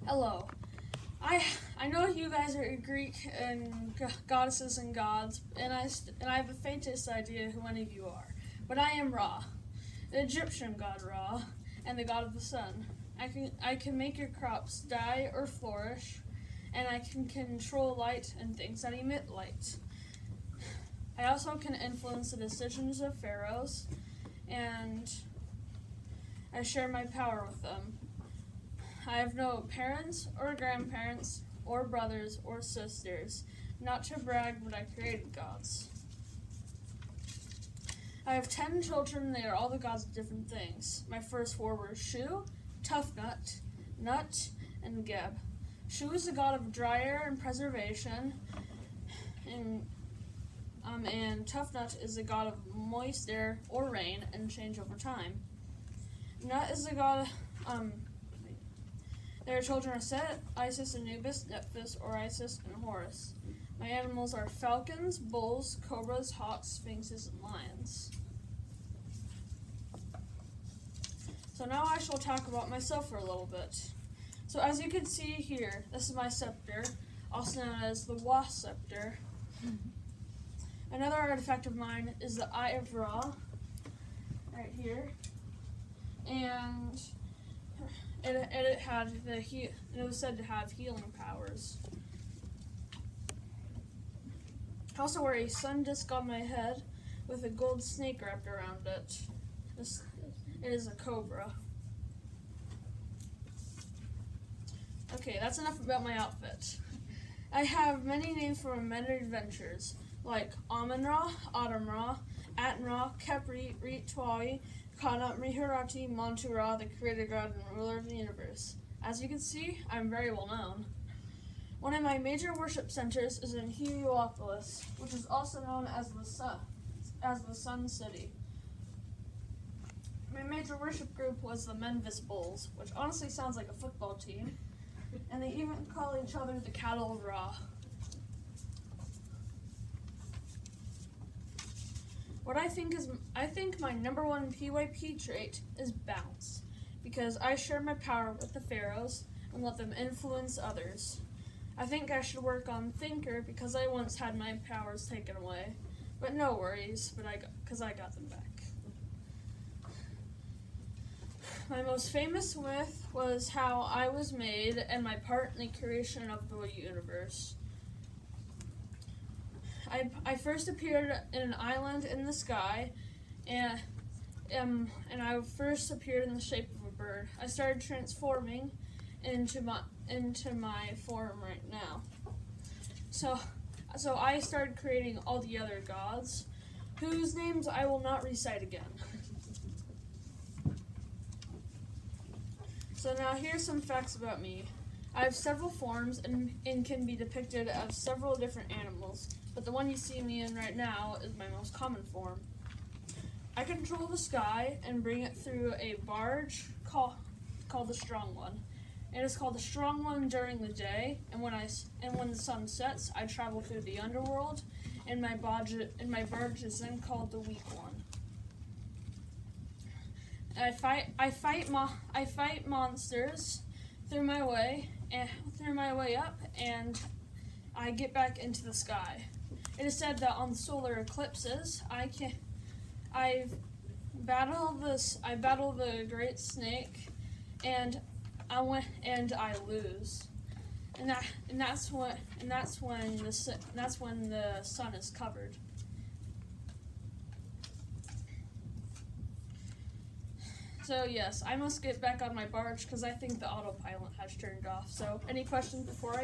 Hello. I know you guys are Greek and goddesses and gods, and I have the faintest idea who any of you are. But I am Ra, the Egyptian god Ra, and the god of the sun. I can make your crops die or flourish, and I can control light and things that emit light. I also can influence the decisions of pharaohs, and I share my power with them. I have no parents or grandparents or brothers or sisters. Not to brag, but I created gods. I have 10 children. They are all the gods of different things. My first four were Shu, Toughnut, Nut, and Geb. Shu is the god of dry air and preservation, and Toughnut is the god of moist air or rain and change over time. Nut is the god. Their children are Set, Isis, Anubis, Nephthys, Orisis, and Horus. My animals are falcons, bulls, cobras, hawks, sphinxes, and lions. So now I shall talk about myself for a little bit. So as you can see here, this is my scepter, also known as the Wa scepter. Another artifact of mine is the Eye of Ra, right here, and it was said to have healing powers. I also wear a sun disk on my head with a gold snake wrapped around it. It is a cobra. Okay, that's enough about my outfit. I have many names for my many adventures, like Amun-Ra, Autumn-Ra, Aten-Ra, Khepri, Rit-Twawi, Kana, Miharati, Montu-Ra, the creator god and ruler of the universe. As you can see, I'm very well known. One of my major worship centers is in Heliopolis, which is also known as the Sun City. My major worship group was the Memphis Bulls, which honestly sounds like a football team, and they even call each other the Cattle of Ra. I think my number one PYP trait is bounce, because I share my power with the pharaohs and let them influence others. I think I should work on thinker because I once had my powers taken away, but no worries, because I got them back. My most famous myth was how I was made and my part in the creation of the universe. I first appeared in an island in the sky, and I first appeared in the shape of a bird. I started transforming into my form right now. So I started creating all the other gods, whose names I will not recite again. So now here's some facts about me. I have several forms and can be depicted as several different animals, but the one you see me in right now is my most common form. I control the sky and bring it through a barge called the Strong One. It is called the Strong One during the day, and when the sun sets, I travel through the underworld, and my barge is then called the Weak One. I fight monsters through my way up, and I get back into the sky. It is said that on solar eclipses, I battle the great snake, and I lose, and that's when the sun is covered. So yes, I must get back on my barge because I think the autopilot has turned off. So any questions before I